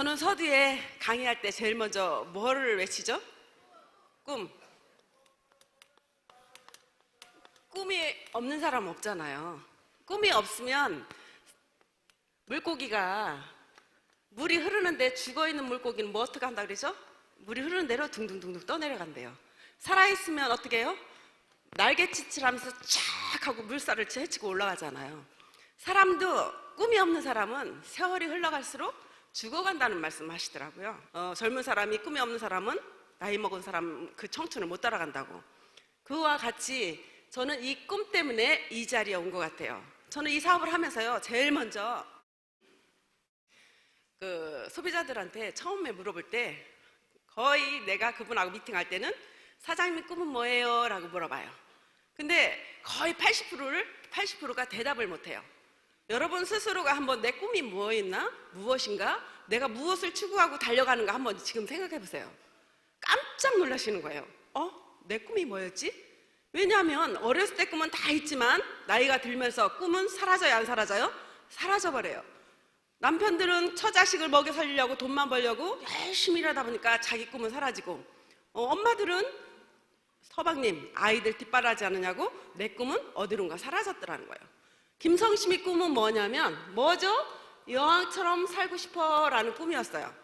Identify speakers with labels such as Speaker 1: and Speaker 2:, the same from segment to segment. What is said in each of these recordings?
Speaker 1: 저는 서두에 강의할 때 제일 먼저 뭐를 외치죠? 꿈. 꿈이 없는 사람 없잖아요. 꿈이 없으면 물고기가 물이 흐르는데 죽어있는 물고기는 뭐 어떻게 한다 그러죠? 물이 흐르는 대로 둥둥둥둥 떠내려간대요. 살아있으면 어떻게 해요? 날개짓을 하면서 쫙 하고 물살을 헤치고 올라가잖아요. 사람도 꿈이 없는 사람은 세월이 흘러갈수록 죽어간다는 말씀 하시더라고요. 젊은 사람이 꿈이 없는 사람은 나이 먹은 사람 그 청춘을 못 따라간다고. 그와 같이 저는 이 꿈 때문에 이 자리에 온 것 같아요. 저는 이 사업을 하면서요, 제일 먼저 그 소비자들한테 처음에 물어볼 때 거의 내가 그분하고 미팅할 때는 사장님 꿈은 뭐예요? 라고 물어봐요. 근데 거의 80%가 대답을 못해요. 여러분 스스로가 한번 내 꿈이 뭐였나? 무엇인가? 내가 무엇을 추구하고 달려가는가 한번 지금 생각해 보세요. 깜짝 놀라시는 거예요. 내 꿈이 뭐였지? 왜냐하면 어렸을 때 꿈은 다 있지만 나이가 들면서 꿈은 사라져요, 안 사라져요? 사라져버려요. 남편들은 처자식을 먹여 살리려고 돈만 벌려고 열심히 일하다 보니까 자기 꿈은 사라지고, 엄마들은 서방님 아이들 뒷바라지 않느냐고 내 꿈은 어디론가 사라졌더라는 거예요. 김성심이 꿈은 뭐냐면 뭐죠? 여왕처럼 살고 싶어 라는 꿈이었어요.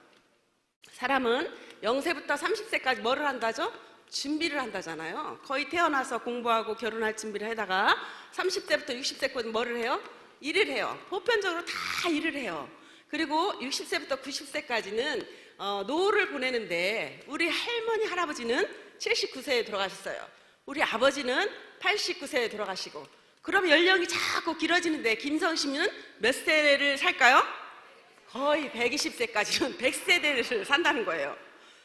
Speaker 1: 사람은 0세부터 30세까지 뭐를 한다죠? 준비를 한다잖아요. 거의 태어나서 공부하고 결혼할 준비를 하다가 30세부터 60세까지 뭐를 해요? 일을 해요. 보편적으로 다 일을 해요. 그리고 60세부터 90세까지는 노후를 보내는데 우리 할머니 할아버지는 79세에 돌아가셨어요. 우리 아버지는 89세에 돌아가시고, 그럼 연령이 자꾸 길어지는데 김성심은 몇 세를 살까요? 거의 120세까지는 100세대를 산다는 거예요.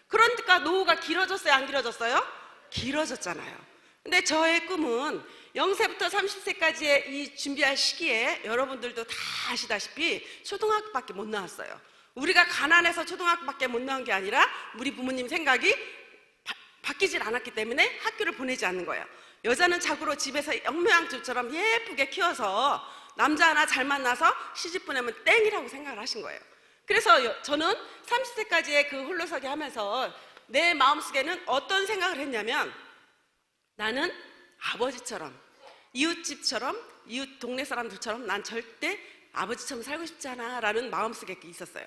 Speaker 1: 그러니까 노후가 길어졌어요, 안 길어졌어요? 길어졌잖아요. 근데 저의 꿈은 0세부터 30세까지의 이 준비할 시기에 여러분들도 다 아시다시피 초등학교밖에 못 나왔어요. 우리가 가난해서 초등학교밖에 못 나온 게 아니라 우리 부모님 생각이 바뀌질 않았기 때문에 학교를 보내지 않는 거예요. 여자는 자고로 집에서 영모양처럼 예쁘게 키워서 남자 하나 잘 만나서 시집 보내면 땡이라고 생각을 하신 거예요. 그래서 저는 30세까지의 그 홀로서기 하면서 내 마음속에는 어떤 생각을 했냐면, 나는 아버지처럼, 이웃집처럼, 이웃 동네 사람들처럼 난 절대 아버지처럼 살고 싶지 않아 라는 마음속에 있었어요.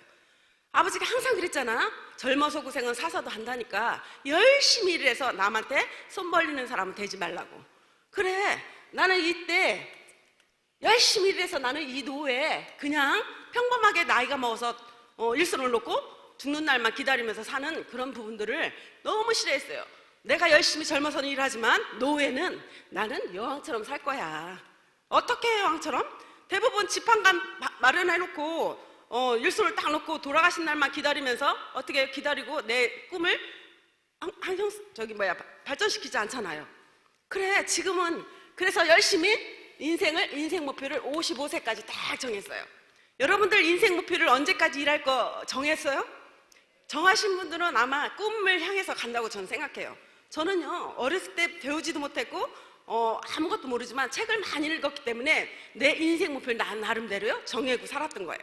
Speaker 1: 아버지가 항상 그랬잖아. 젊어서 고생은 사서도 한다니까 열심히 일해서 남한테 손 벌리는 사람은 되지 말라고. 그래, 나는 이때 열심히 일해서 나는 이 노후에 그냥 평범하게 나이가 먹어서 일손을 놓고 죽는 날만 기다리면서 사는 그런 부분들을 너무 싫어했어요. 내가 열심히 젊어서는 일하지만 노후에는 나는 여왕처럼 살 거야. 어떻게 해요, 여왕처럼? 대부분 집 한 간 마련해놓고 일손을 딱 놓고 돌아가신 날만 기다리면서 어떻게 기다리고 내 꿈을 발전시키지 않잖아요. 그래, 지금은 그래서 열심히 인생 목표를 55세까지 딱 정했어요. 여러분들 인생 목표를 언제까지 일할 거 정했어요? 정하신 분들은 아마 꿈을 향해서 간다고 저는 생각해요. 저는요, 어렸을 때 배우지도 못했고 아무것도 모르지만 책을 많이 읽었기 때문에 내 인생 목표를 나름대로요 정해고 살았던 거예요.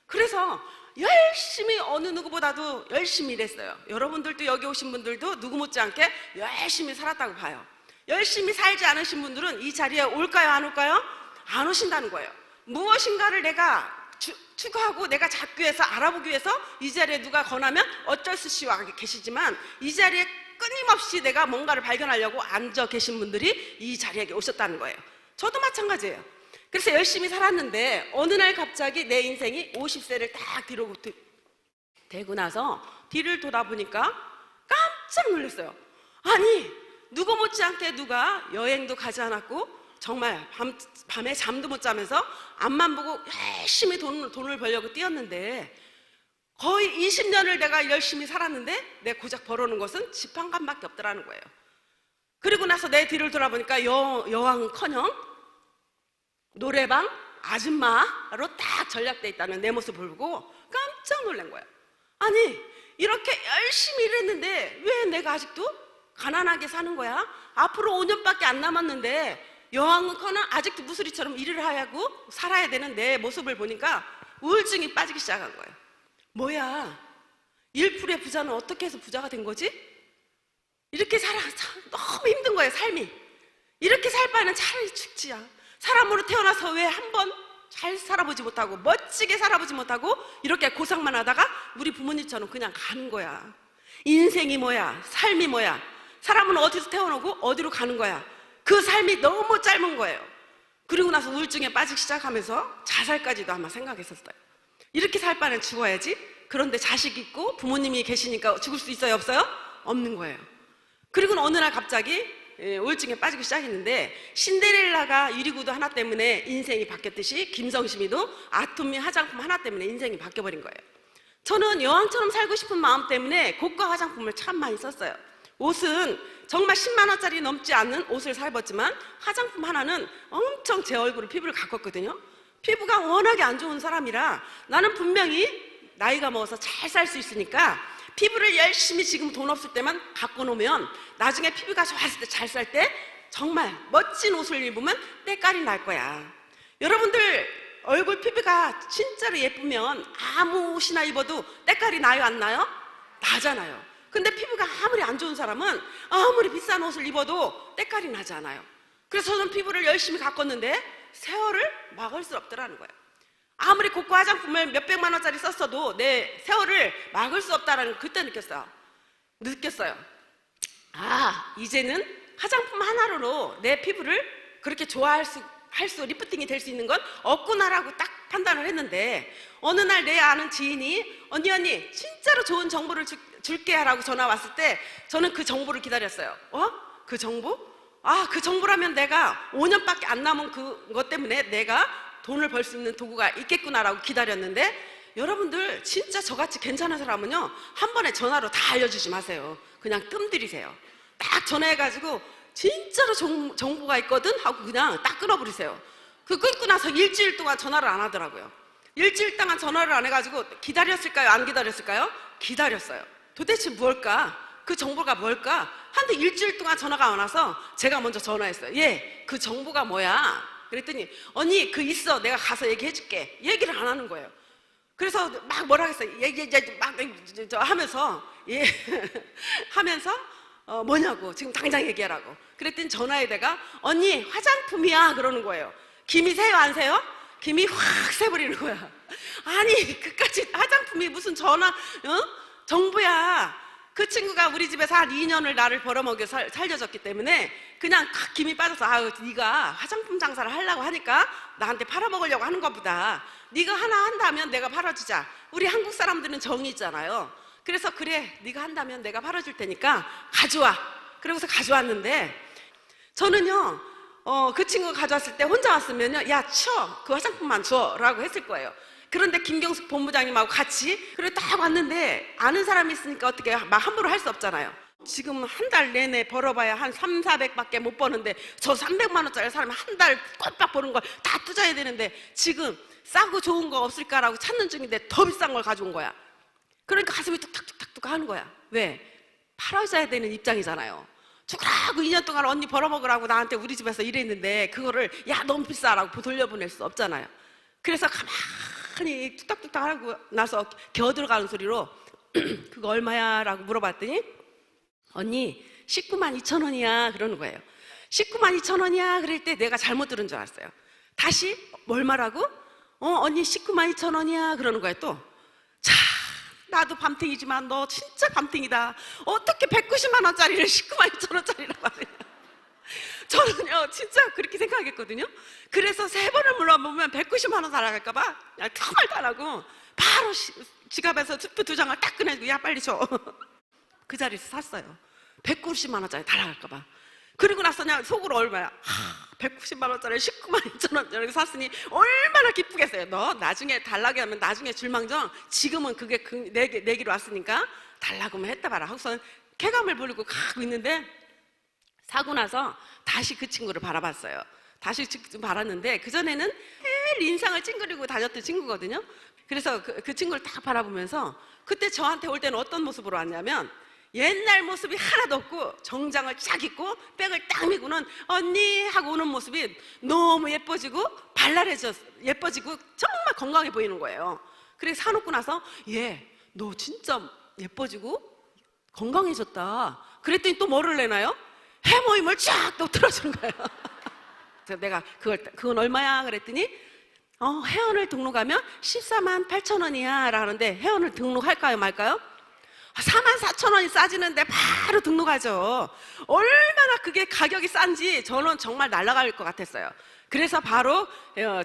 Speaker 1: 그래서 열심히 어느 누구보다도 열심히 일했어요. 여러분들도 여기 오신 분들도 누구 못지않게 열심히 살았다고 봐요. 열심히 살지 않으신 분들은 이 자리에 올까요, 안 올까요? 안 오신다는 거예요. 무엇인가를 내가 추구하고 내가 잡기 위해서, 알아보기 위해서 이 자리에 누가 권하면 어쩔 수 없이 와 계시지만, 이 자리에 끊임없이 내가 뭔가를 발견하려고 앉아 계신 분들이 이 자리에 오셨다는 거예요. 저도 마찬가지예요. 그래서 열심히 살았는데 어느 날 갑자기 내 인생이 50세를 딱 뒤로 되고 나서 뒤를 돌아보니까 깜짝 놀랐어요. 아니, 누구 못지않게 누가 여행도 가지 않았고 정말 밤에 잠도 못 자면서 앞만 보고 열심히 돈을 벌려고 뛰었는데, 거의 20년을 내가 열심히 살았는데 내 고작 벌어놓은 것은 집 한 간밖에 없더라는 거예요. 그리고 나서 내 뒤를 돌아보니까 여왕은커녕 노래방 아줌마로 딱 전락돼 있다는 내 모습을 보고 깜짝 놀란 거예요. 아니, 이렇게 열심히 일했는데 왜 내가 아직도 가난하게 사는 거야? 앞으로 5년밖에 안 남았는데 여왕은커녕 아직도 무수리처럼 일을 하고 살아야 되는 내 모습을 보니까 우울증이 빠지기 시작한 거예요. 뭐야, 1%의 부자는 어떻게 해서 부자가 된 거지? 이렇게 너무 힘든 거예요, 삶이. 이렇게 살 바에는 차라리 죽지야. 사람으로 태어나서 왜 한 번 잘 살아보지 못하고 멋지게 살아보지 못하고 이렇게 고생만 하다가 우리 부모님처럼 그냥 가는 거야. 인생이 뭐야, 삶이 뭐야, 사람은 어디서 태어나고 어디로 가는 거야. 그 삶이 너무 짧은 거예요. 그리고 나서 우울증에 빠지기 시작하면서 자살까지도 아마 생각했었어요. 이렇게 살 바에는 죽어야지. 그런데 자식 있고 부모님이 계시니까 죽을 수 있어요, 없어요? 없는 거예요. 그리고 어느 날 갑자기 우울증에 빠지기 시작했는데, 신데렐라가 유리구두 하나 때문에 인생이 바뀌었듯이 김성심이도 아토미 화장품 하나 때문에 인생이 바뀌어버린 거예요. 저는 여왕처럼 살고 싶은 마음 때문에 고가 화장품을 참 많이 썼어요. 옷은 정말 10만 원짜리 넘지 않는 옷을 사 입었지만 화장품 하나는 엄청 제 얼굴을, 피부를 가꿨거든요. 피부가 워낙에 안 좋은 사람이라 나는 분명히 나이가 먹어서 잘 살 수 있으니까 피부를 열심히 지금 돈 없을 때만 갖고 놓으면 나중에 피부가 좋았을 때, 잘 살 때 정말 멋진 옷을 입으면 때깔이 날 거야. 여러분들 얼굴 피부가 진짜로 예쁘면 아무 옷이나 입어도 때깔이 나요, 안 나요? 나잖아요. 근데 피부가 아무리 안 좋은 사람은 아무리 비싼 옷을 입어도 때깔이 나지 않아요. 그래서 저는 피부를 열심히 가꿨는데 세월을 막을 수 없더라는 거예요. 아무리 고가 화장품을 몇백만 원짜리 썼어도 내 세월을 막을 수 없다는 걸 그때 느꼈어요. 아, 이제는 화장품 하나로 내 피부를 그렇게 좋아할 수 리프팅이 될 수 있는 건 없구나라고 딱 판단을 했는데, 어느 날 내 아는 지인이 언니 진짜로 좋은 정보를 줄게 라고 전화 왔을 때 저는 그 정보를 기다렸어요. 그 정보? 아, 그 정보라면 내가 5년밖에 안 남은 그것 때문에 내가 돈을 벌 수 있는 도구가 있겠구나라고 기다렸는데, 여러분들 진짜 저같이 괜찮은 사람은요, 한 번에 전화로 다 알려주지 마세요. 그냥 뜸들이세요. 딱 전화해가지고 진짜로 정보가 있거든 하고 그냥 딱 끊어버리세요. 그 끊고 나서 일주일 동안 전화를 안 하더라고요. 일주일 동안 전화를 안 해가지고 기다렸을까요, 안 기다렸을까요? 기다렸어요. 도대체 뭘까? 그 정보가 뭘까? 한데 일주일 동안 전화가 안 와서 제가 먼저 전화했어요. 그 정보가 뭐야? 그랬더니 언니 그 있어, 내가 가서 얘기해줄게. 얘기를 안 하는 거예요. 그래서 막 뭐라 했어요. 막 하면서 하면서 뭐냐고, 지금 당장 얘기하라고. 그랬더니 전화에다가 언니 화장품이야 그러는 거예요. 김이 새요, 안 새요? 김이 확 새버리는 거야. 아니 그까지 화장품이 무슨 정보야. 그 친구가 우리 집에서 한 2년을 나를 벌어먹여 살려줬기 때문에 그냥 탁 김이 빠져서, 아유 네가 화장품 장사를 하려고 하니까 나한테 팔아먹으려고 하는 것보다 네가 하나 한다면 내가 팔아주자. 우리 한국 사람들은 정이 있잖아요. 그래서 그래, 네가 한다면 내가 팔아줄 테니까 가져와. 그러고서 가져왔는데, 저는요 그 친구가 가져왔을 때 혼자 왔으면요, 야 쳐, 그 화장품만 줘 라고 했을 거예요. 그런데 김경숙 본부장님하고 같이 그래 딱 왔는데, 아는 사람이 있으니까 어떻게 막 함부로 할 수 없잖아요. 지금 한 달 내내 벌어봐야 한 300~400밖에 못 버는데 저 300만 원짜리 사람이 한 달 꼴딱 버는 걸 다 투자해야 되는데 지금 싸고 좋은 거 없을까라고 찾는 중인데 더 비싼 걸 가져온 거야. 그러니까 가슴이 뚝딱뚝딱뚝 하는 거야. 왜? 팔아줘야 되는 입장이잖아요. 죽으라고 2년 동안 언니 벌어먹으라고 나한테 우리 집에서 일했는데 그거를 야 너무 비싸라고 돌려보낼 수 없잖아요. 그래서 가만히 뚝딱뚝딱 하고 나서 겨들어가는 소리로 그거 얼마야? 라고 물어봤더니 언니 192,000원이야 그러는 거예요. 192,000원이야 그럴 때 내가 잘못 들은 줄 알았어요. 다시 뭘 말하고? 언니 192,000원이야 그러는 거예요. 또 자, 나도 밤탱이지만 너 진짜 밤탱이다. 어떻게 190만 원짜리를 192,000원짜리라고 하느냐. 저는요 진짜 그렇게 생각했거든요. 그래서 3번을 물어보면 190만 원 달라갈까봐 그냥 그 말도 안 하고 바로 지갑에서 투표 2장을 딱 꺼내고 야 빨리 줘. 그 자리에서 샀어요. 190만 원짜리 달라갈까봐. 그리고 나서 그냥 속으로 얼마야? 190만 원짜리 192,000원짜리 샀으니 얼마나 기쁘겠어요. 너 나중에 달라고 하면 나중에 줄망정 지금은 그게 내기로 왔으니까 달라고 하면 했다 봐라 하고서는 쾌감을 부리고 가고 있는데, 사고 나서 다시 그 친구를 바라봤어요. 다시 바랐는데 그전에는 매일 인상을 찡그리고 다녔던 친구거든요. 그래서 그 친구를 딱 바라보면서 그때 저한테 올 때는 어떤 모습으로 왔냐면, 옛날 모습이 하나도 없고 정장을 쫙 입고 백을 딱 메고는 언니 하고 오는 모습이 너무 예뻐지고 발랄해져 예뻐지고 정말 건강해 보이는 거예요. 그래서 사놓고 나서 너 진짜 예뻐지고 건강해졌다. 그랬더니 또 뭐를 내나요? 해모임을 쫙 또 틀어주는 거예요. 그래서 내가 그건 얼마야? 그랬더니 회원을 등록하면 14만 8천 원이야 라는데 회원을 등록할까요 말까요? 4만 4천 원이 싸지는데 바로 등록하죠. 얼마나 그게 가격이 싼지 저는 정말 날아갈 것 같았어요. 그래서 바로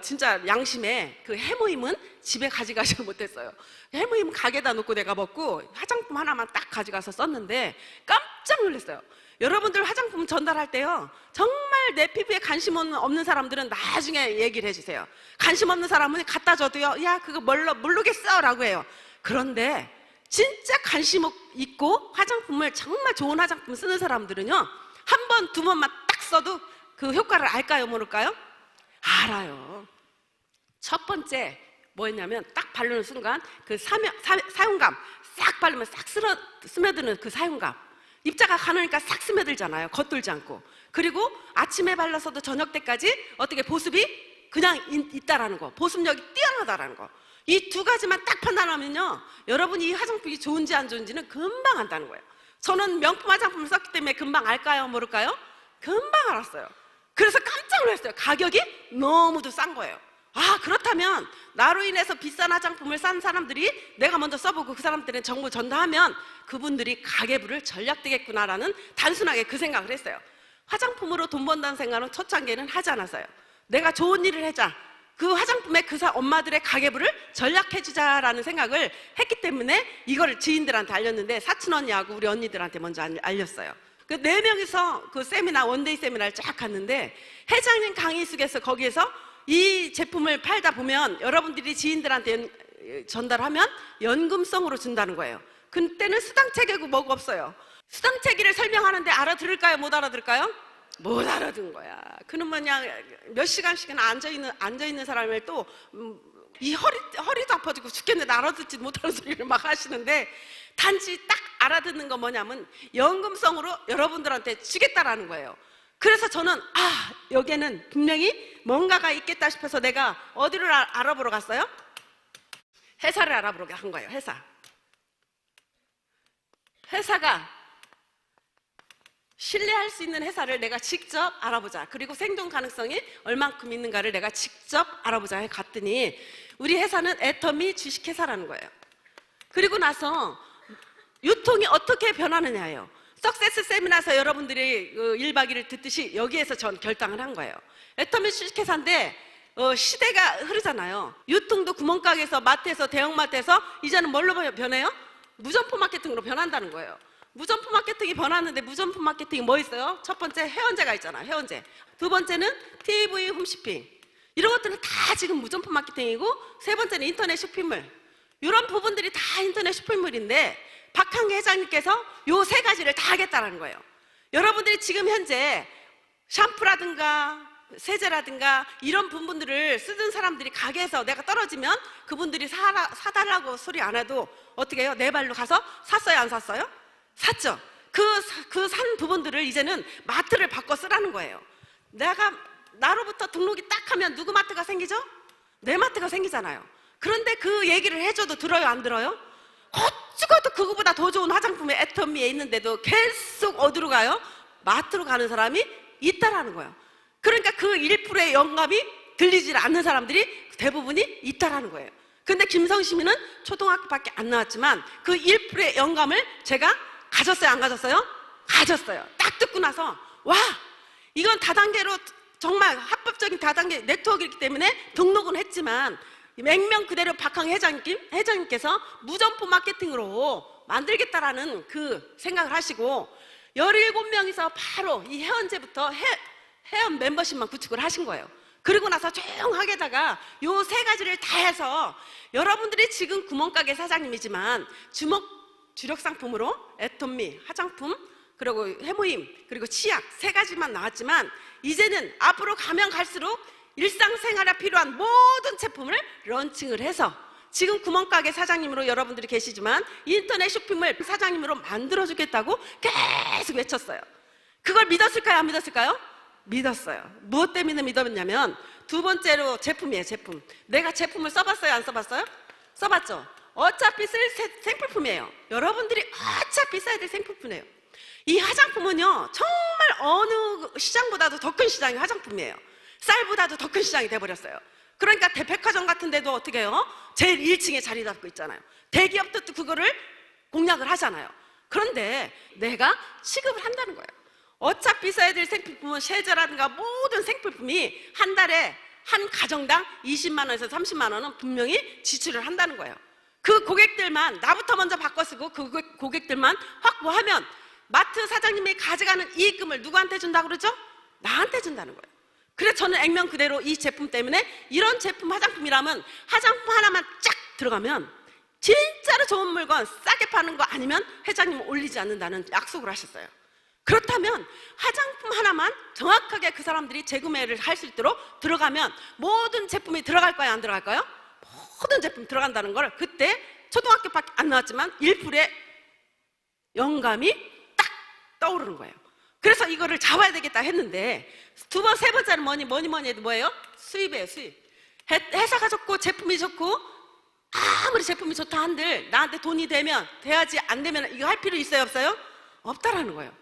Speaker 1: 진짜 양심에 그 해모임은 집에 가져가지 못했어요. 해모임 가게다 놓고 내가 먹고 화장품 하나만 딱 가져가서 썼는데 깜짝 놀랐어요. 여러분들 화장품 전달할 때요, 정말 내 피부에 관심 없는 사람들은 나중에 얘기를 해주세요. 관심 없는 사람은 갖다 줘도요, 야 그거 모르겠어 라고 해요. 그런데 진짜 관심 있고 화장품을 정말 좋은 화장품 쓰는 사람들은요, 한 번, 두 번만 딱 써도 그 효과를 알까요 모를까요? 알아요. 첫 번째 뭐였냐면 딱 바르는 순간 그 사용감 싹 바르면 싹 스며드는 그 사용감, 입자가 가느니까 싹 스며들잖아요. 겉돌지 않고. 그리고 아침에 발라서도 저녁 때까지 어떻게 보습이 그냥 있다라는 거, 보습력이 뛰어나다라는 거. 이 두 가지만 딱 판단하면요, 여러분이 이 화장품이 좋은지 안 좋은지는 금방 안다는 거예요. 저는 명품 화장품을 썼기 때문에 금방 알까요 모를까요? 금방 알았어요. 그래서 깜짝 놀랐어요. 가격이 너무도 싼 거예요. 아, 그렇다면 나로 인해서 비싼 화장품을 싼 사람들이 내가 먼저 써보고 그 사람들은 정보 전달하면 그분들이 가계부를 전략되겠구나라는 단순하게 그 생각을 했어요. 화장품으로 돈 번다는 생각은 초창기에는 하지 않았어요. 내가 좋은 일을 하자, 그 화장품에 그 엄마들의 가계부를 전략해주자라는 생각을 했기 때문에 이거를 지인들한테 알렸는데, 사촌 언니하고 우리 언니들한테 먼저 알렸어요. 그 4명이서 그 세미나, 원데이 세미나를 쫙 갔는데 회장님 강의 속에서 거기에서 이 제품을 팔다 보면 여러분들이 지인들한테 전달하면 연금성으로 준다는 거예요. 그때는 수당체계고 뭐가 없어요. 수당체계를 설명하는데 알아들을까요 못 알아들을까요? 못 알아듣는 거야. 그는 그냥 몇 시간씩은 앉아있는 사람을 또 이 허리도 아파지고 죽겠는데 알아듣지 못하는 소리를 막 하시는데, 단지 딱 알아듣는 건 뭐냐면 연금성으로 여러분들한테 주겠다라는 거예요. 그래서 저는 여기에는 분명히 뭔가가 있겠다 싶어서 내가 어디를 알아보러 갔어요? 회사를 알아보러 간 거예요. 회사가 신뢰할 수 있는 회사를 내가 직접 알아보자. 그리고 생존 가능성이 얼만큼 있는가를 내가 직접 알아보자 해 갔더니 우리 회사는 애터미 주식회사라는 거예요. 그리고 나서 유통이 어떻게 변하느냐예요. 석세스 세미나에서 여러분들이 1박 2일 듣듯이 여기에서 전 결단을 한 거예요. 애터미 주식회사인데 시대가 흐르잖아요. 유통도 구멍가게에서, 마트에서, 대형마트에서 이제는 뭘로 변해요? 무점포 마케팅으로 변한다는 거예요. 무점포 마케팅이 변하는데 무점포 마케팅이 뭐 있어요? 첫 번째 해원제가 있잖아, 해원제. 두 번째는 TV 홈쇼핑. 이런 것들은 다 지금 무점포 마케팅이고, 세 번째는 인터넷 쇼핑몰. 이런 부분들이 다 인터넷 쇼핑몰인데 박한계 회장님께서 요 세 가지를 다 하겠다는 거예요. 여러분들이 지금 현재 샴푸라든가 세제라든가 이런 부분들을 쓰던 사람들이 가게에서 내가 떨어지면 그분들이 사달라고 소리 안 해도 어떻게 해요? 내 발로 가서 샀어요 안 샀어요? 샀죠. 그 산 부분들을 이제는 마트를 바꿔 쓰라는 거예요. 나로부터 등록이 딱 하면 누구 마트가 생기죠? 내 마트가 생기잖아요. 그런데 그 얘기를 해줘도 들어요 안 들어요? 어쩌고도 그거보다 더 좋은 화장품이 애터미에 있는데도 계속 어디로 가요? 마트로 가는 사람이 있다라는 거예요. 그러니까 그 1%의 영감이 들리질 않는 사람들이 대부분이 있다라는 거예요. 근데 김성심이는 초등학교밖에 안 나왔지만 그 1%의 영감을 제가 가졌어요 안 가졌어요? 가졌어요. 딱 듣고 나서 와, 이건 다단계로 정말 합법적인 다단계 네트워크이기 때문에 등록은 했지만 맹명 그대로 박항 회장님께서 무점포 마케팅으로 만들겠다라는 그 생각을 하시고 17명이서 바로 이 회원제부터 회원 멤버십만 구축을 하신 거예요. 그리고 나서 조용하게다가 요 세 가지를 다 해서 여러분들이 지금 구멍가게 사장님이지만 주력 상품으로 애터미, 화장품, 그리고 해모임, 그리고 치약 세 가지만 나왔지만 이제는 앞으로 가면 갈수록 일상생활에 필요한 모든 제품을 런칭을 해서 지금 구멍가게 사장님으로 여러분들이 계시지만 인터넷 쇼핑몰 사장님으로 만들어주겠다고 계속 외쳤어요. 그걸 믿었을까요 안 믿었을까요? 믿었어요. 무엇 때문에 믿었냐면 두 번째로 제품이에요. 제품. 내가 제품을 써봤어요 안 써봤어요? 써봤죠. 어차피 쓸 생필품이에요. 여러분들이 어차피 써야 될 생필품이에요. 이 화장품은요, 정말 어느 시장보다도 더 큰 시장이 화장품이에요. 쌀보다도 더 큰 시장이 돼버렸어요. 그러니까 대백화점 같은 데도 어떻게 해요? 제일 1층에 자리 잡고 있잖아요. 대기업도 그거를 공략을 하잖아요. 그런데 내가 취급을 한다는 거예요. 어차피 써야 될 생필품은 세제라든가 모든 생필품이 한 달에 한 가정당 20만 원에서 30만 원은 분명히 지출을 한다는 거예요. 그 고객들만, 나부터 먼저 바꿔 쓰고 그 고객들만 확보하면 마트 사장님이 가져가는 이익금을 누구한테 준다고 그러죠? 나한테 준다는 거예요. 그래서 저는 액면 그대로 이 제품 때문에 이런 제품 화장품이라면 화장품 하나만 쫙 들어가면 진짜로 좋은 물건 싸게 파는 거 아니면 회장님은 올리지 않는다는 약속을 하셨어요. 그렇다면 화장품 하나만 정확하게 그 사람들이 재구매를 할 수 있도록 들어가면 모든 제품이 들어갈까요? 안 들어갈까요? 모든 제품이 들어간다는 걸 그때 초등학교밖에 안 나왔지만 1%의 영감이 딱 떠오르는 거예요. 그래서 이거를 잡아야 되겠다 했는데 두 번, 세 번째는 뭐니 해도 뭐예요? 수입이에요, 수입. 회사가 좋고 제품이 좋고 아무리 제품이 좋다 한들 나한테 돈이 되면 돼야지 안 되면 이거 할 필요 있어요, 없어요? 없다라는 거예요.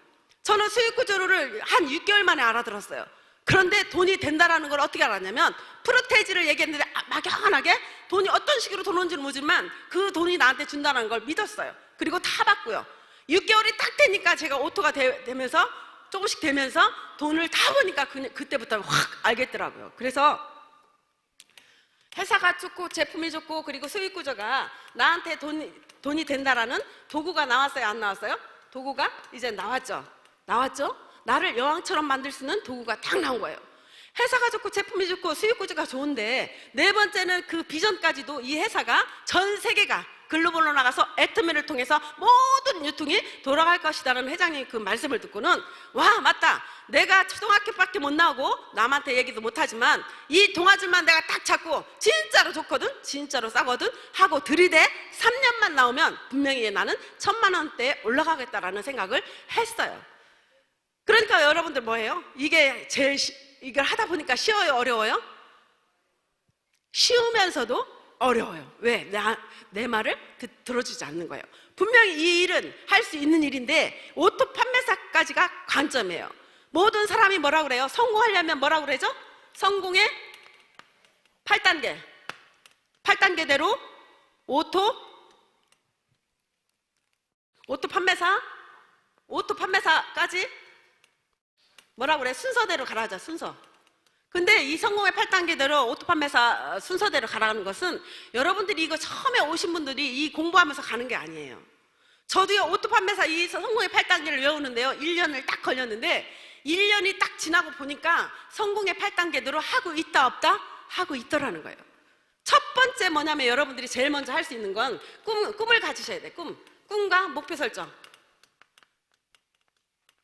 Speaker 1: 저는 수익 구조를 한 6개월 만에 알아들었어요. 그런데 돈이 된다라는 걸 어떻게 알았냐면 프로테이지를 얘기했는데 막연하게 돈이 어떤 식으로 들어오는지는 모르지만 그 돈이 나한테 준다는 걸 믿었어요. 그리고 타봤고요. 6개월이 딱 되니까 제가 오토가 되면서 조금씩 되면서 돈을 타보니까 그때부터 확 알겠더라고요. 그래서 회사가 좋고 제품이 좋고 그리고 수익 구조가 나한테 돈이 된다라는 도구가 나왔어요, 안 나왔어요? 도구가 이제 나왔죠. 나를 여왕처럼 만들 수 있는 도구가 딱 나온 거예요. 회사가 좋고 제품이 좋고 수익 구조가 좋은데 네 번째는 그 비전까지도 이 회사가 전 세계가 글로벌로 나가서 애터미를 통해서 모든 유통이 돌아갈 것이다라는 회장님 그 말씀을 듣고는 와, 맞다. 내가 초등학교밖에 못 나오고 남한테 얘기도 못하지만 이 동아줄만 내가 딱 잡고 진짜로 좋거든, 진짜로 싸거든 하고 들이대 3년만 나오면 분명히 나는 1,000만 원대에 올라가겠다라는 생각을 했어요. 그러니까 여러분들 뭐예요? 이게 이걸 하다 보니까 쉬워요, 어려워요? 쉬우면서도 어려워요. 왜? 내 말을 들어주지 않는 거예요. 분명히 이 일은 할 수 있는 일인데 오토 판매사까지가 관점이에요. 모든 사람이 뭐라고 그래요? 성공하려면 뭐라고 그러죠? 성공의 8단계대로 오토 판매사까지 뭐라고 그래? 순서대로 가라하죠, 순서. 근데 이 성공의 8단계대로 오토 판매사 순서대로 가라는 것은 여러분들이 이거 처음에 오신 분들이 이 공부하면서 가는 게 아니에요. 저도요, 오토 판매사 이 성공의 8단계를 외우는데요, 1년을 딱 걸렸는데 1년이 딱 지나고 보니까 성공의 8단계대로 하고 있다 없다? 하고 있더라는 거예요. 첫 번째 뭐냐면 여러분들이 제일 먼저 할 수 있는 건 꿈을 가지셔야 돼. 꿈과 목표 설정.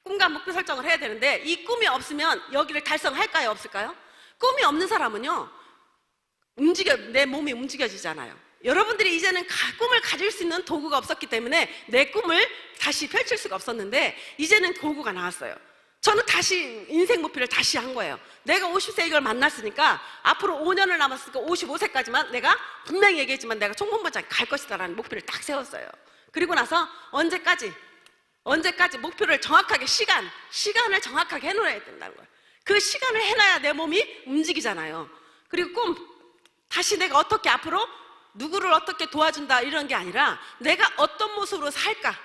Speaker 1: 꿈과 목표 설정을 해야 되는데 이 꿈이 없으면 여기를 달성할까요, 없을까요? 꿈이 없는 사람은요, 내 몸이 움직여지잖아요. 여러분들이 이제는 꿈을 가질 수 있는 도구가 없었기 때문에 내 꿈을 다시 펼칠 수가 없었는데 이제는 도구가 나왔어요. 저는 다시 인생 목표를 다시 한 거예요. 내가 50세 이걸 만났으니까 앞으로 5년을 남았으니까 55세까지만 내가 분명히 얘기했지만 내가 총무부장에 갈 것이다 라는 목표를 딱 세웠어요. 그리고 나서 언제까지 목표를 정확하게 시간을 정확하게 해놓아야 된다는 거예요. 그 시간을 해놔야 내 몸이 움직이잖아요. 그리고 다시 내가 어떻게 앞으로 누구를 어떻게 도와준다 이런 게 아니라 내가 어떤 모습으로 살까.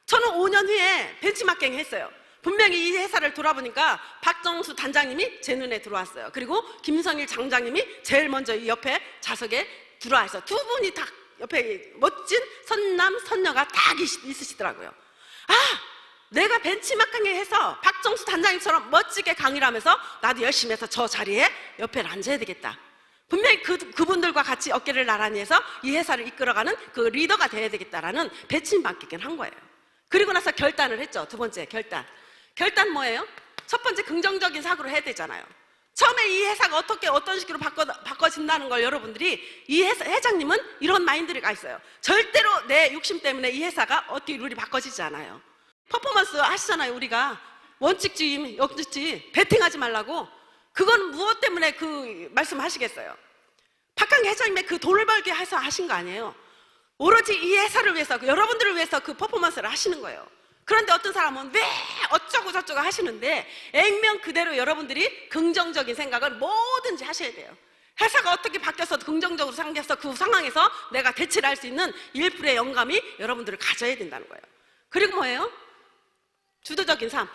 Speaker 1: 저는 5년 후에 벤치마킹 했어요. 분명히 이 회사를 돌아보니까 박정수 단장님이 제 눈에 들어왔어요. 그리고 김성일 장장님이 제일 먼저 이 옆에 좌석에 들어와서 두 분이 딱 옆에 멋진 선남 선녀가 딱 있으시더라고요. 내가 벤치마킹을 해서 박정수 단장님처럼 멋지게 강의를 하면서 나도 열심히 해서 저 자리에 옆에 앉아야 되겠다. 분명히 그분들과 같이 어깨를 나란히 해서 이 회사를 이끌어가는 그 리더가 돼야 되겠다라는 벤치마킹을 한 거예요. 그리고 나서 결단을 했죠. 두 번째 결단 뭐예요? 첫 번째 긍정적인 사고를 해야 되잖아요. 처음에 이 회사가 어떤 식으로 바꿔진다는 걸 여러분들이 이 회장님은 이런 마인드가 있어요. 절대로 내 욕심 때문에 이 회사가 어떻게 룰이 바꿔지지 않아요. 퍼포먼스 하시잖아요. 우리가 원칙주의, 역칙주의, 베팅하지 말라고. 그건 무엇 때문에 그 말씀 하시겠어요? 박강희 회장님의 그 돈을 벌게 해서 하신 거 아니에요. 오로지 이 회사를 위해서, 여러분들을 위해서 그 퍼포먼스를 하시는 거예요. 그런데 어떤 사람은 왜 어쩌고 저쩌고 하시는데 액면 그대로 여러분들이 긍정적인 생각을 뭐든지 하셔야 돼요. 회사가 어떻게 바뀌어서 긍정적으로 생겨서 그 상황에서 내가 대처를 할 수 있는 1%의 영감이 여러분들을 가져야 된다는 거예요. 그리고 뭐예요? 주도적인 삶.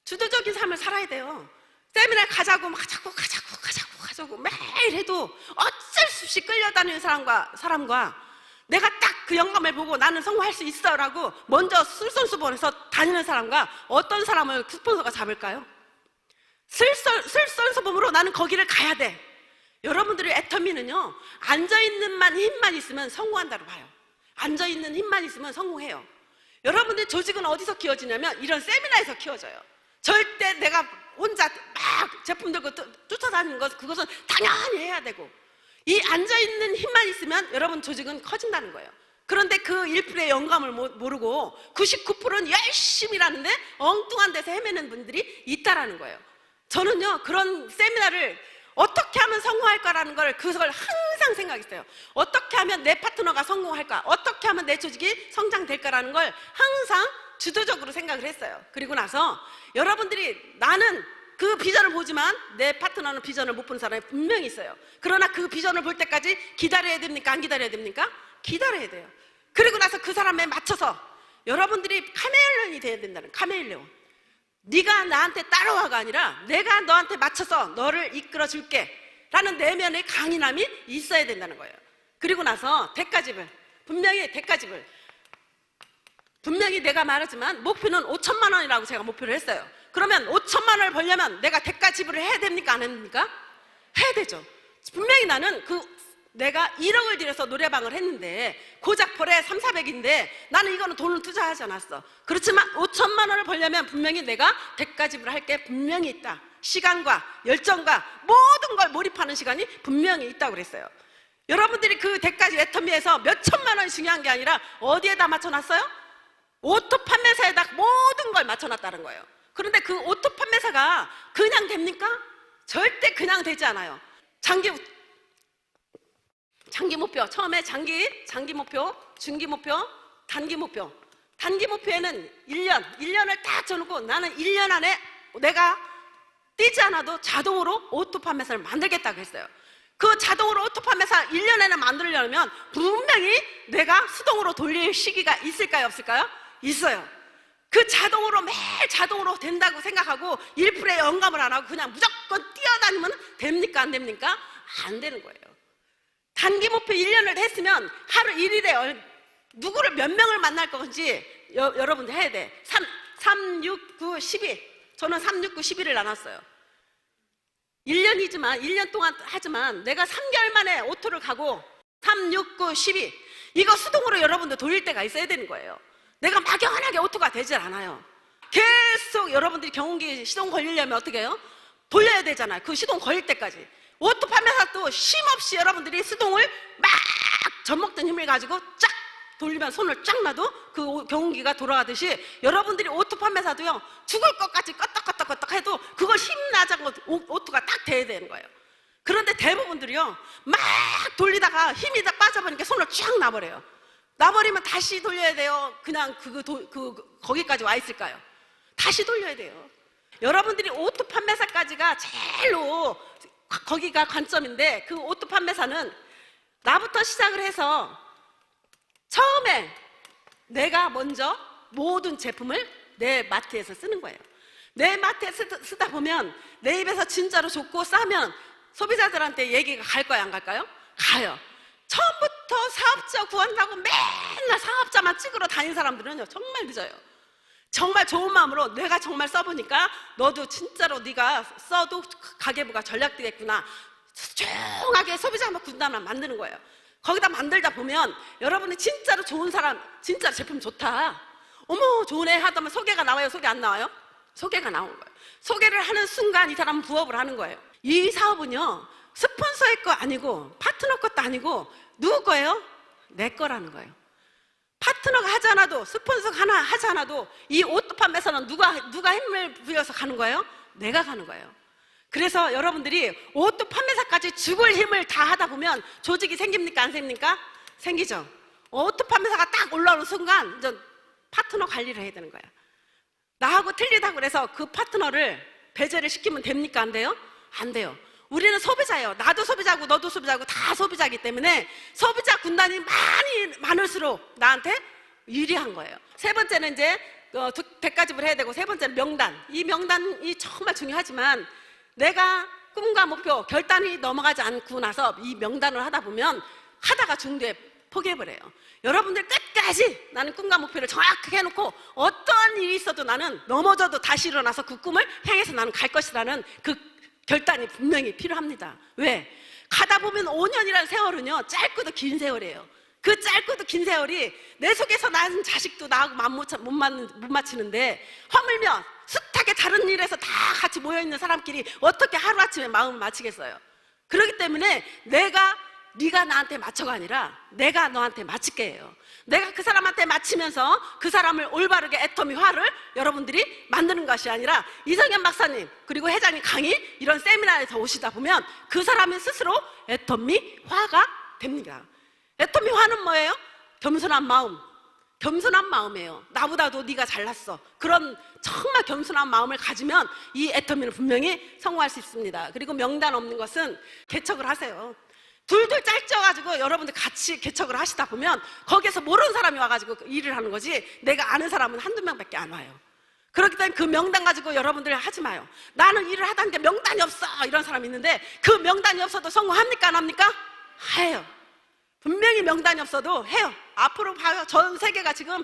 Speaker 1: 주도적인 삶을 살아야 돼요. 세미나 가자고 매일 해도 어쩔 수 없이 끌려다니는 사람과 내가 딱 그 영감을 보고 나는 성공할 수 있어 라고 먼저 술선수범해서 다니는 사람과 어떤 사람을 스폰서가 잡을까요? 술선수범으로 나는 거기를 가야 돼. 여러분들의 애터미는요, 앉아있는 힘만 있으면 성공한다고 봐요. 앉아있는 힘만 있으면 성공해요. 여러분들 조직은 어디서 키워지냐면 이런 세미나에서 키워져요. 절대 내가 혼자 막 제품 들고 쫓아다니는 것, 그것은 당연히 해야 되고, 이 앉아있는 힘만 있으면 여러분 조직은 커진다는 거예요. 그런데 그 1%의 영감을 모르고 99%는 열심히 일하는데 엉뚱한 데서 헤매는 분들이 있다라는 거예요. 저는요, 그런 세미나를 어떻게 하면 성공할까라는 그걸 항상 생각했어요. 어떻게 하면 내 파트너가 성공할까? 어떻게 하면 내 조직이 성장될까라는 걸 항상 주도적으로 생각을 했어요. 그리고 나서 여러분들이, 나는 그 비전을 보지만 내 파트너는 비전을 못 보는 사람이 분명히 있어요. 그러나 그 비전을 볼 때까지 기다려야 됩니까? 안 기다려야 됩니까? 기다려야 돼요. 그리고 나서 그 사람에 맞춰서 여러분들이 카멜레온이 돼야 된다는, 카멜레온. 네가 나한테 따라와가 아니라 내가 너한테 맞춰서 너를 이끌어 줄게 라는 내면의 강인함이 있어야 된다는 거예요. 그리고 나서 대가집을, 분명히 내가 말하지만 목표는 5천만 원이라고 제가 목표를 했어요. 그러면 5천만 원을 벌려면 내가 대가 지불을 해야 됩니까? 안 됩니까? 해야 되죠. 분명히 나는 내가 1억을 들여서 노래방을 했는데 고작 벌에 3,400인데 나는 이거는 돈을 투자하지 않았어. 그렇지만 5천만 원을 벌려면 분명히 내가 대가 지불을 할 게 분명히 있다. 시간과 열정과 모든 걸 몰입하는 시간이 분명히 있다고 그랬어요. 여러분들이 그 대가지 애터미에서 몇 천만 원이 중요한 게 아니라 어디에다 맞춰놨어요? 오토 판매사에다 모든 걸 맞춰놨다는 거예요. 그런데 그 오토 판매사가 그냥 됩니까? 절대 그냥 되지 않아요. 장기 목표, 처음에 장기 목표, 중기 목표, 단기 목표. 단기 목표에는 1년을 딱 정해놓고 나는 1년 안에 내가 뛰지 않아도 자동으로 오토 판매사를 만들겠다고 했어요. 그 자동으로 오토 판매사 1년에는 만들려면 분명히 내가 수동으로 돌릴 시기가 있을까요? 없을까요? 있어요. 그 자동으로 매일 자동으로 된다고 생각하고 1%의 영감을 안 하고 그냥 무조건 뛰어다니면 됩니까? 안 됩니까? 안 되는 거예요. 단기 목표 1년을 했으면 하루 1일에 누구를 몇 명을 만날 건지 여러분들 해야 돼. 3, 6, 9, 12. 저는 3, 6, 9, 12를 나눴어요. 1년 동안 하지만 내가 3개월 만에 오토를 가고 3, 6, 9, 12 이거 수동으로 여러분들 돌릴 때가 있어야 되는 거예요. 내가 막연하게 오토가 되질 않아요. 계속 여러분들이 경운기 시동 걸리려면 어떻게 해요? 돌려야 되잖아요. 그 시동 걸릴 때까지. 오토 판매사도 쉼없이 여러분들이 수동을 막 젖먹던 힘을 가지고 쫙 돌리면 손을 쫙 놔도 그 경운기가 돌아가듯이 여러분들이 오토 판매사도요, 죽을 것까지 껐덕껐덕 해도 그걸 힘나자고 오토가 딱 돼야 되는 거예요. 그런데 대부분들이요, 막 돌리다가 힘이 다 빠져버리니까 손을 쫙 놔버려요. 놔버리면 다시 돌려야 돼요. 그냥 거기까지 와 있을까요? 다시 돌려야 돼요. 여러분들이 오토 판매사까지가 제일로 거기가 관점인데, 그 오토 판매사는 나부터 시작을 해서 처음에 내가 먼저 모든 제품을 내 마트에서 쓰는 거예요. 내 마트에 쓰다 보면 내 입에서 진짜로 좋고 싸면 소비자들한테 얘기가 갈 거야, 안 갈까요? 가요. 처음부터 사업자 구한다고 맨날 사업자만 찍으러 다니는 사람들은요, 정말 늦어요. 정말 좋은 마음으로 내가 정말 써보니까 너도 진짜로 네가 써도 가계부가 전략되겠구나, 조용하게 소비자 군단만 만드는 거예요. 거기다 만들다 보면 여러분이 진짜로 좋은 사람, 진짜 제품 좋다, 어머 좋네 하다면 소개가 나와요? 소개 안 나와요? 소개가 나오는 거예요. 소개를 하는 순간 이 사람은 부업을 하는 거예요. 이 사업은요, 스폰서의 거 아니고 파트너 것도 아니고 누구 거예요? 내 거라는 거예요. 파트너가 하지 않아도, 스폰서가 하나 하지 않아도 이 오토 판매사는 누가 힘을 부여서 가는 거예요? 내가 가는 거예요. 그래서 여러분들이 오토 판매사까지 죽을 힘을 다 하다 보면 조직이 생깁니까? 안 생깁니까? 생기죠. 오토판매사가 딱 올라오는 순간 이제 파트너 관리를 해야 되는 거야. 나하고 틀리다고 그래서 그 파트너를 배제를 시키면 됩니까? 안 돼요? 안 돼요. 우리는 소비자예요. 나도 소비자고 너도 소비자고 다 소비자이기 때문에 소비자 군단이 많을수록 나한테 유리한 거예요. 세 번째는 이제 100가지를 해야 되고, 세 번째는 명단. 이 명단이 정말 중요하지만 내가 꿈과 목표, 결단이 넘어가지 않고 나서 이 명단을 하다 보면 하다가 중도에 포기해버려요. 여러분들 끝까지 나는 꿈과 목표를 정확하게 해놓고 어떤 일이 있어도 나는 넘어져도 다시 일어나서 그 꿈을 향해서 나는 갈 것이라는 그 결단이 분명히 필요합니다. 왜? 가다 보면 5년이라는 세월은요, 짧고도 긴 세월이에요. 그 짧고도 긴 세월이 내 속에서 낳은 자식도 나하고 못 맞추는데 허물며 숱하게 다른 일에서 다 같이 모여있는 사람끼리 어떻게 하루아침에 마음을 맞추겠어요? 그렇기 때문에 네가 나한테 맞춰가 아니라 내가 너한테 맞출게 해요. 내가 그 사람한테 맞추면서 그 사람을 올바르게 애터미화를 여러분들이 만드는 것이 아니라 이성현 박사님 그리고 회장님 강의 이런 세미나에서 오시다 보면 그 사람이 스스로 애터미화가 됩니다. 애터미화는 뭐예요? 겸손한 마음. 겸손한 마음이에요. 나보다도 네가 잘났어. 그런 정말 겸손한 마음을 가지면 이 애터미는 분명히 성공할 수 있습니다. 그리고 명단 없는 것은 개척을 하세요. 둘둘 짤쪄가지고 여러분들 같이 개척을 하시다 보면 거기에서 모르는 사람이 와가지고 일을 하는 거지 내가 아는 사람은 한두 명밖에 안 와요. 그렇기 때문에 그 명단 가지고 여러분들 하지 마요. 나는 일을 하다는데 명단이 없어 이런 사람이 있는데 그 명단이 없어도 성공합니까 안 합니까? 해요. 분명히 명단이 없어도 해요. 앞으로 봐요. 전 세계가 지금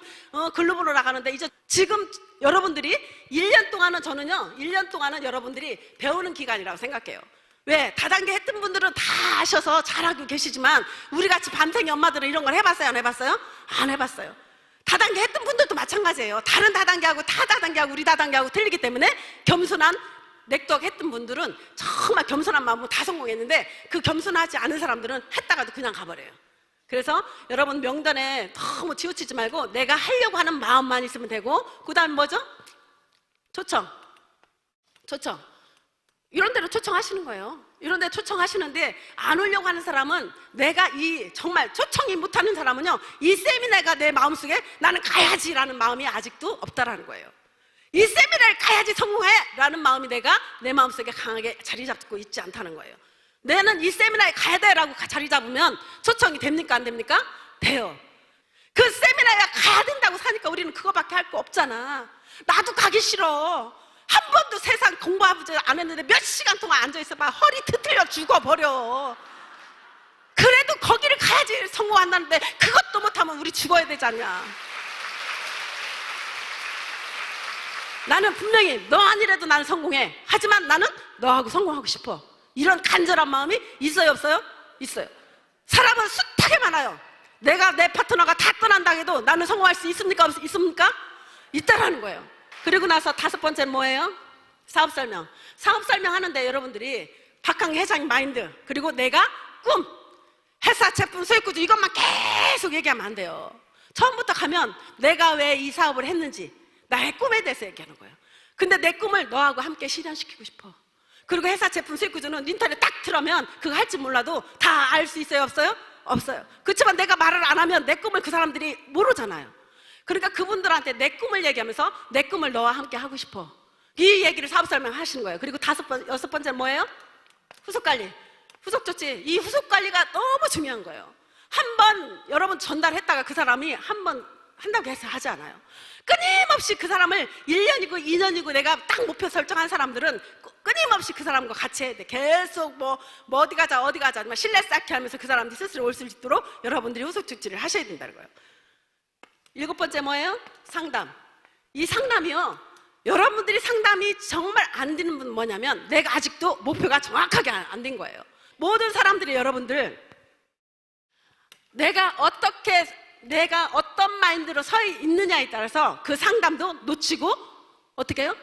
Speaker 1: 글로벌로 나가는데 이제 지금 여러분들이 1년 동안은 저는요 1년 동안은 여러분들이 배우는 기간이라고 생각해요. 왜? 다단계 했던 분들은 다 아셔서 잘하고 계시지만 우리같이 밤생이 엄마들은 이런 걸 해봤어요? 안 해봤어요? 안 해봤어요. 다단계 했던 분들도 마찬가지예요. 다른 다단계하고 다단계하고 우리 다단계하고 틀리기 때문에 겸손한 넥덕 했던 분들은 정말 겸손한 마음으로 다 성공했는데 그 겸손하지 않은 사람들은 했다가도 그냥 가버려요. 그래서 여러분 명단에 너무 치우치지 말고 내가 하려고 하는 마음만 있으면 되고, 그 다음 뭐죠? 초청. 이런 데로 초청하시는 거예요. 이런 데 초청하시는데 안 오려고 하는 사람은 내가 정말 초청이 못하는 사람은요 이 세미나가 내 마음속에 나는 가야지라는 마음이 아직도 없다라는 거예요. 이 세미나를 가야지 성공해 라는 마음이 내 마음속에 강하게 자리 잡고 있지 않다는 거예요. 나는 이 세미나에 가야 돼 라고 자리 잡으면 초청이 됩니까 안 됩니까? 돼요. 그 세미나에 가야 된다고 사니까 우리는 그거밖에 할 거 없잖아. 나도 가기 싫어. 한 번도 세상 공부하지 안 했는데 몇 시간 동안 앉아있어봐 허리 트틀려 죽어버려. 그래도 거기를 가야지 성공한다는데 그것도 못하면 우리 죽어야 되지 않냐. 나는 분명히 너 아니라도 나는 성공해. 하지만 나는 너하고 성공하고 싶어. 이런 간절한 마음이 있어요 없어요? 있어요. 사람은 숱하게 많아요. 내가 내 파트너가 다 떠난다 해도 나는 성공할 수 있습니까? 있습니까? 있다라는 거예요. 그리고 나서 5번째는 뭐예요? 사업 설명. 사업 설명 하는데 여러분들이 박항 회장님 마인드 그리고 내가 꿈, 회사 제품 수익 구조 이것만 계속 얘기하면 안 돼요. 처음부터 가면 내가 왜 이 사업을 했는지 나의 꿈에 대해서 얘기하는 거예요. 근데 내 꿈을 너하고 함께 실현시키고 싶어. 그리고 회사 제품 수익 구조는 인터넷 딱 틀으면 그거 할지 몰라도 다 알 수 있어요 없어요? 없어요. 그렇지만 내가 말을 안 하면 내 꿈을 그 사람들이 모르잖아요. 그러니까 그분들한테 내 꿈을 얘기하면서 내 꿈을 너와 함께 하고 싶어. 이 얘기를 사업 설명하시는 거예요. 그리고 6번째는 뭐예요? 후속 관리. 후속 조치. 이 후속 관리가 너무 중요한 거예요. 한 번 여러분 전달했다가 그 사람이 한 번 한다고 해서 하지 않아요. 끊임없이 그 사람을 1년이고 2년이고 내가 딱 목표 설정한 사람들은 끊임없이 그 사람과 같이 해야 돼. 계속 뭐 어디 가자 신뢰 쌓게 하면서 그 사람들이 스스로 올 수 있도록 여러분들이 후속 조치를 하셔야 된다는 거예요. 7번째 뭐예요? 상담. 이 상담이요 여러분들이 상담이 정말 안 되는 분은 뭐냐면 내가 아직도 목표가 정확하게 안 된 거예요. 모든 사람들이 여러분들 내가 어떤 마인드로 서 있느냐에 따라서 그 상담도 놓치고 어떻게 해요?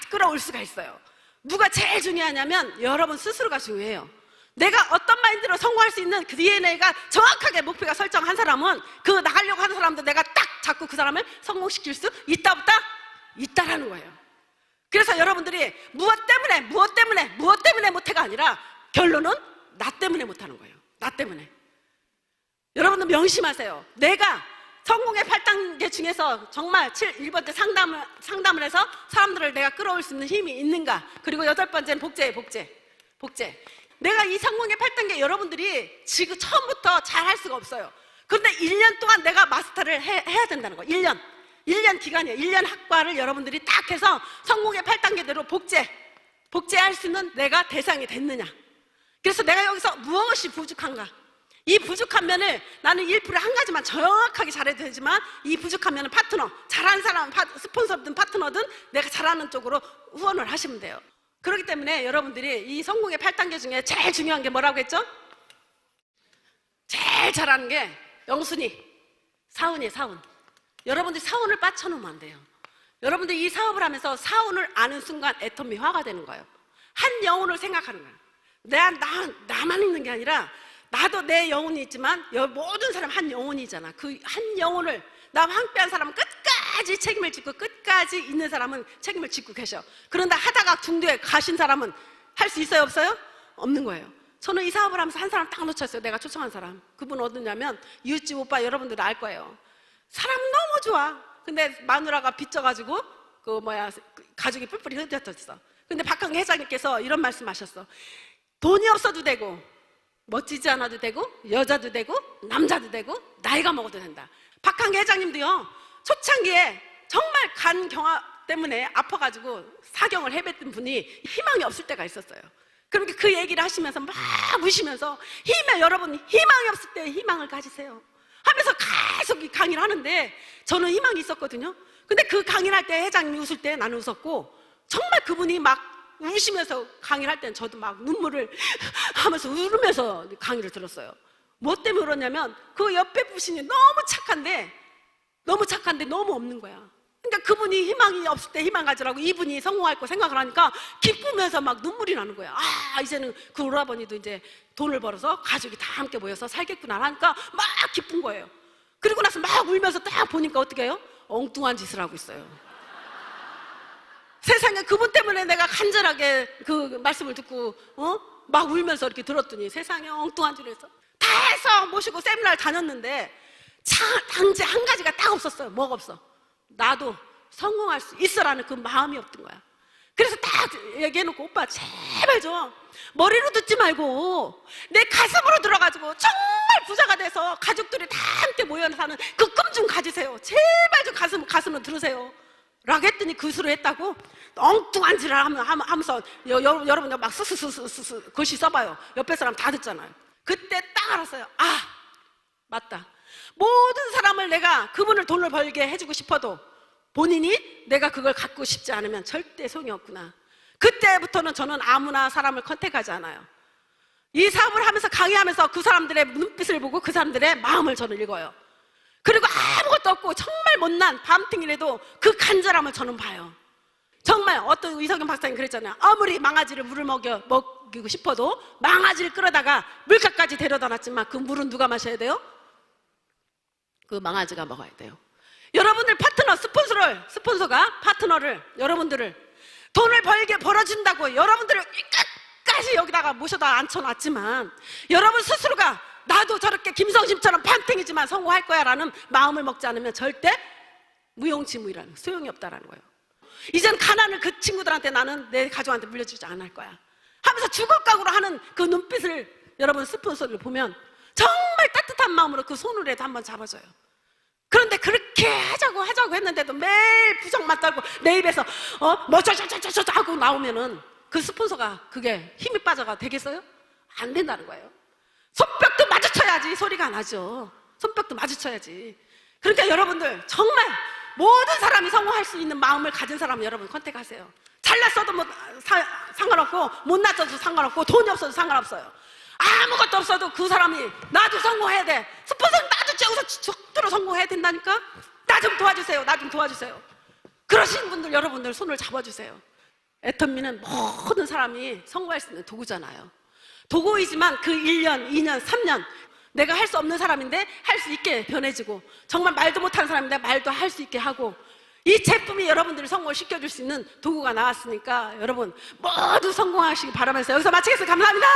Speaker 1: 끌어올 수가 있어요. 누가 제일 중요하냐면 여러분 스스로가 중요해요. 내가 어떤 마인드로 성공할 수 있는 그 DNA가 정확하게 목표가 설정한 사람은 그 나가려고 하는 사람도 내가 딱 잡고 그 사람을 성공시킬 수 있다라는 거예요. 그래서 여러분들이 무엇 때문에 못해가 아니라 결론은 나 때문에 못하는 거예요. 나 때문에. 여러분들 명심하세요. 내가 성공의 8단계 중에서 정말 1번째 상담을 해서 사람들을 내가 끌어올 수 있는 힘이 있는가? 그리고 8번째는 복제. 내가 이 성공의 8단계 여러분들이 지금 처음부터 잘 할 수가 없어요. 그런데 1년 동안 내가 마스터를 해야 된다는 거예요. 1년 기간이에요. 1년 학과를 여러분들이 딱 해서 성공의 8단계대로 복제할 수 있는 내가 대상이 됐느냐. 그래서 내가 여기서 무엇이 부족한가? 이 부족한 면을 나는 1%에 한 가지만 정확하게 잘해도 되지만 이 부족한 면은 파트너, 잘하는 사람, 스폰서든 파트너든 내가 잘하는 쪽으로 후원을 하시면 돼요. 그렇기 때문에 여러분들이 이 성공의 8단계 중에 제일 중요한 게 뭐라고 했죠? 제일 잘하는 게 영순이, 사운이에요. 사운. 여러분들이 사운을 빠쳐놓으면 안 돼요. 여러분들이 이 사업을 하면서 사운을 아는 순간 애터미화가 되는 거예요. 한 영혼을 생각하는 거예요. 나만 있는 게 아니라 나도 내 영혼이 있지만 모든 사람 한 영혼이잖아. 그 한 영혼을 나와 함께한 사람은 끝까지 책임을 짓고 끝까지 있는 사람은 책임을 짓고 계셔. 그런데 하다가 중도에 가신 사람은 할 수 있어요? 없어요? 없는 거예요. 저는 이 사업을 하면서 한 사람 딱 놓쳤어요. 내가 초청한 사람. 그분 어디냐면 이웃집 오빠, 여러분들 알 거예요. 사람 너무 좋아. 근데 마누라가 빚져가지고 가족이 뿔뿔이 흩어졌어. 근데 박한계 회장님께서 이런 말씀하셨어. 돈이 없어도 되고 멋지지 않아도 되고 여자도 되고 남자도 되고 나이가 먹어도 된다. 박한계 회장님도요, 초창기에 정말 간 경화 때문에 아파가지고 사경을 해뱉던 분이 희망이 없을 때가 있었어요. 그러니까 그 얘기를 하시면서 막 우시면서 여러분 희망이 없을 때 희망을 가지세요 하면서 계속 강의를 하는데 저는 희망이 있었거든요. 근데 그 강의를 할 때 회장님이 웃을 때 나는 웃었고, 정말 그분이 막 우시면서 강의를 할 때는 저도 막 눈물을 하면서 울으면서 강의를 들었어요. 뭐 때문에 그러냐면 그 옆에 부신이 너무 착한데 너무 없는 거야. 그러니까 그분이 희망이 없을 때 희망 가지라고 이분이 성공할 거 생각을 하니까 기쁘면서 막 눈물이 나는 거야. 이제는 그 오라버니도 이제 돈을 벌어서 가족이 다 함께 모여서 살겠구나 하니까 막 기쁜 거예요. 그리고 나서 막 울면서 딱 보니까 어떻게 해요? 엉뚱한 짓을 하고 있어요. 세상에 그분 때문에 내가 간절하게 그 말씀을 듣고 막 울면서 이렇게 들었더니 세상에 엉뚱한 짓을 해서 다 해서 모시고 세미나를 다녔는데 단지 한 가지가 딱 없었어요. 뭐가 없어? 나도 성공할 수 있어라는 그 마음이 없던 거야. 그래서 딱 얘기해놓고 오빠 제발 좀 머리로 듣지 말고 내 가슴으로 들어가지고 정말 부자가 돼서 가족들이 다 함께 모여 사는 그 꿈 좀 가지세요. 제발 좀 가슴으로 들으세요 라고 했더니 그 수로 했다고 엉뚱한 짓을 하면서 여러분 막 스스스스스 글씨 써봐요. 옆에 사람 다 듣잖아요. 그때 딱 알았어요. 맞다. 모든 사람을 내가 그분을 돈을 벌게 해주고 싶어도 본인이 내가 그걸 갖고 싶지 않으면 절대 소용이 없구나. 그때부터는 저는 아무나 사람을 컨택하지 않아요. 이 사업을 하면서 강의하면서 그 사람들의 눈빛을 보고 그 사람들의 마음을 저는 읽어요. 그리고 아무것도 없고 정말 못난 밤탱이라도 그 간절함을 저는 봐요. 정말 어떤 이석영 박사님 그랬잖아요. 아무리 망아지를 물을 먹이고 싶어도 망아지를 끌어다가 물가까지 데려다 놨지만 그 물은 누가 마셔야 돼요? 그 망아지가 먹어야 돼요. 여러분들 스폰서가 파트너를 여러분들을 돈을 벌어준다고 여러분들을 끝까지 여기다가 모셔다 앉혀놨지만 여러분 스스로가 나도 저렇게 김성심처럼 판탱이지만 성공할 거야 라는 마음을 먹지 않으면 절대 무용지무이라는 소용이 없다라는 거예요. 이젠 가난을 그 친구들한테 나는 내 가족한테 물려주지 않을 거야 하면서 죽을각오로 하는 그 눈빛을 여러분 스폰서를 보면 정말 따뜻한 마음으로 그 손으로라도 한번 잡아줘요. 그런데 그렇게 하자고 했는데도 매일 부정만 떨고 내 입에서 뭐 저저저저저 하고 나오면은 그 스폰서가 그게 힘이 빠져가 되겠어요? 안 된다는 거예요. 손뼉도 마주쳐야지 소리가 나죠. 손뼉도 마주쳐야지. 그러니까 여러분들 정말 모든 사람이 성공할 수 있는 마음을 가진 사람은 여러분 컨택하세요. 잘났어도 뭐 상관없고 못났어도 상관없고 돈이 없어도 상관없어요. 아무것도 없어도 그 사람이 나도 성공해야 돼. 스폰서는 나도 째고서 적대로 성공해야 된다니까. 나 좀 도와주세요. 나 좀 도와주세요. 그러신 분들 여러분들 손을 잡아주세요. 애터미는 모든 사람이 성공할 수 있는 도구잖아요. 도구이지만 그 1년, 2년, 3년 내가 할 수 없는 사람인데 할 수 있게 변해지고 정말 말도 못하는 사람인데 말도 할 수 있게 하고 이 제품이 여러분들을 성공을 시켜줄 수 있는 도구가 나왔으니까 여러분 모두 성공하시기 바라면서 여기서 마치겠습니다. 감사합니다.